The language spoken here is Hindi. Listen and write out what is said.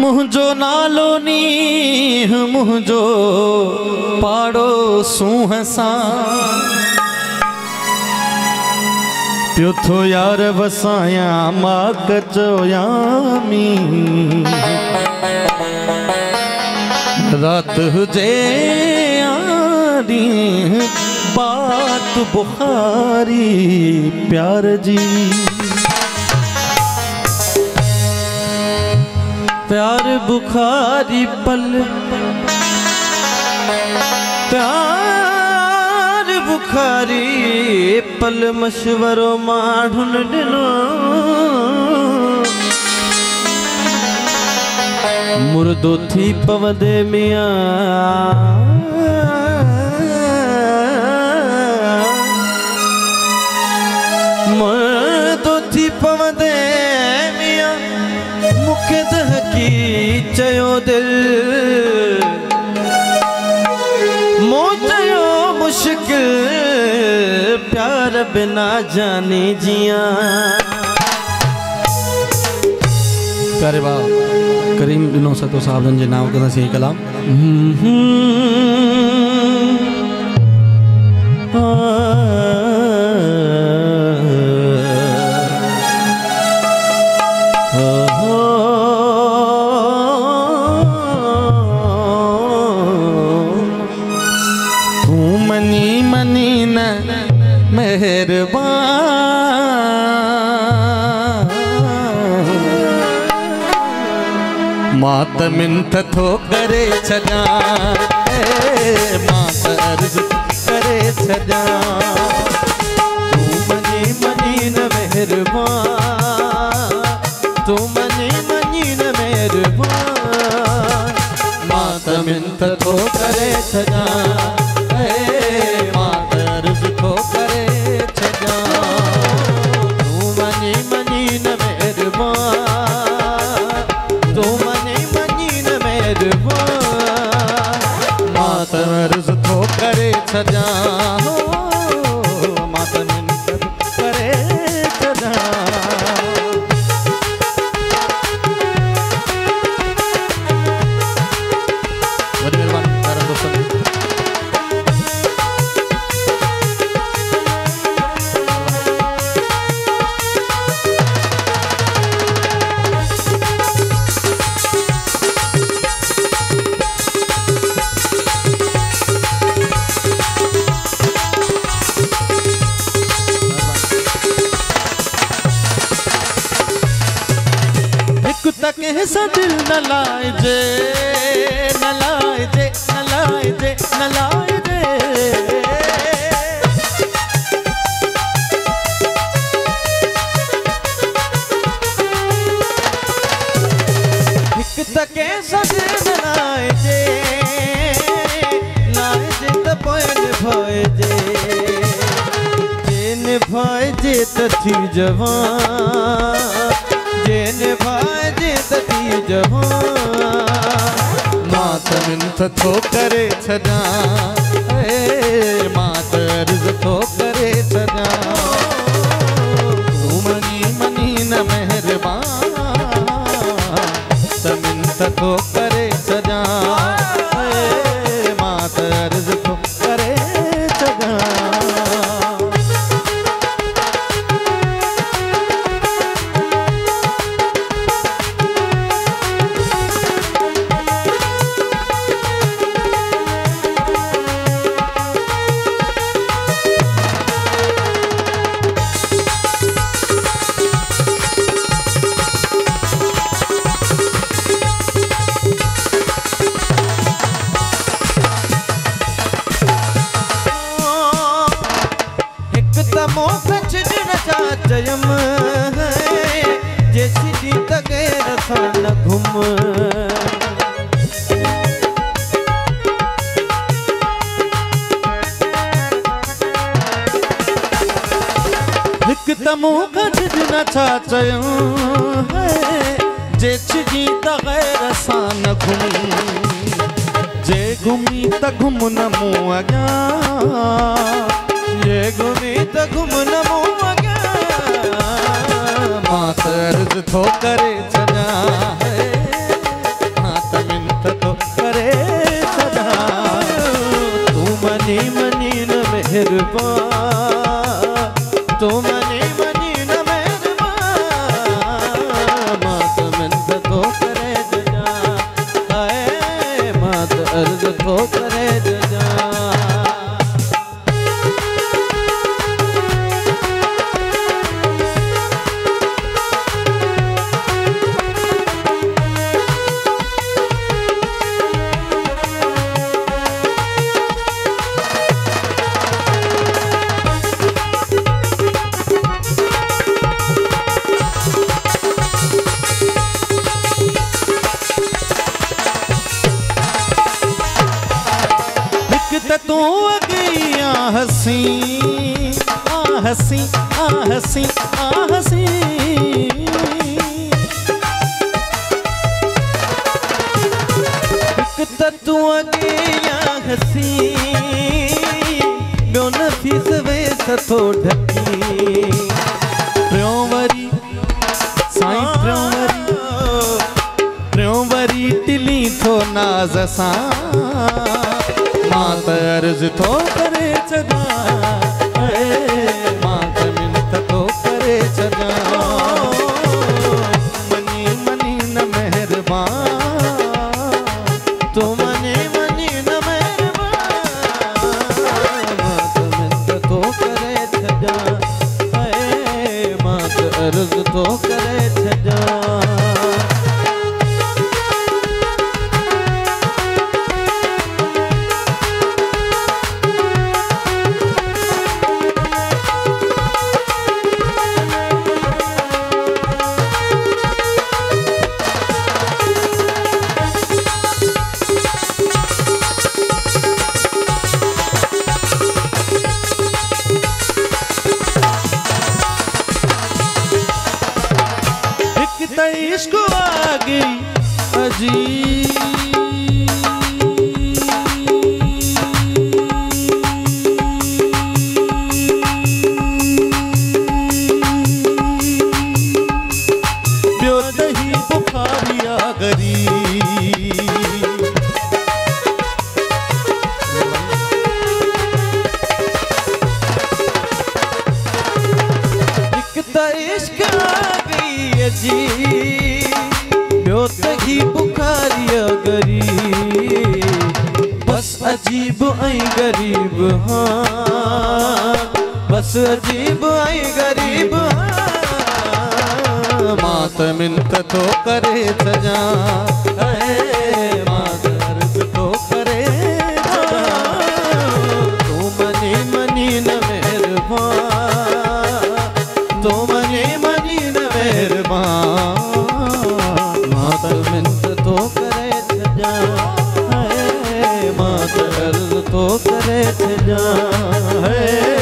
मुझो नालो नी मुझो पाड़ो सूहसा प्यो थो यार वसाया मां कचोयामी रात हुजे यारी बात बुखारी प्यार जी प्यार बुखारी पल प्यार बुखारी पल मशवरो माढ़ुन दिनो मुर्दो थी पवदे मिया मुर्दो थी पवदे मिया मुखे दहकी चयो दिल मो चयो मुश्किल प्यार बिना जानी जिया प्यारे बा करीम दिनों सतो साहब जे नाम कदा से कलाम तू मनी मनी न मेहरबान मात मिंथ थो करे छजा मात अर्ज करे छजा तू मनी मनी न मेहरबान तू मनी मनी न मेहरबान मात मिंथ थो करे छजा मात अर्ज थो करे छजा तू मनी मनी न मेहरबान तू मात अर्ज थो करे छजा मात मिंथ करे छजा वॾी महिरबानी प्यारा दोस्तनि कैसा दिल न लाए न लाए न लाए न लाए एक तक कैसा दिल न लाए त पोइन भाई जे त थी जवान जेन भाई तती जवान मात मिंथ थो करे छजा मात अर्ज थो करे छजा तू मनी मनी न मेहरबान त मिंथ थो करे छजा मात अर्ज थो करे छजा जयम जैसी जीत गैर सन घुम हिक तमो गज न छा चयो जैसी जीत गैर सन घुम जे घुमी त घुम न मूं अॻियां जे घुमी त घुम न मूं मात अर्ज थो करे छजा त तू अगी आ हसी आ हसी आ हसी आ हसी त तू अगी आ हसी ॿियो नफ़ीस वेस थो ढकी प्योवरी साईं प्योवरी टिली थो नाज़ सां मां त अर्ज़ थो करे छॾां मां त मिनत थो करे छॾां मनी मनी न महिरबान तू मनी मनी न महिरबान मां त मिनत थो करे छॾां मां त अर्ज़ थो करे छॾां इश्क आ गई अजीब ॿियो दही बुखारिया गरीब हिक त इश्क आ गई अजीब ॿियो दही बुखारिया गरीब बस अजीब ऐं गरीब हाँ बस अजीब ऐं गरीब मां त मिनत थो करे छॾां मां त अर्ज़ थो करे तू मनी मनी न महिरबान तू मनी मनी न महिरबान मां त मिनत थो करे छॾां मां त अर्ज़ थो करे छॾां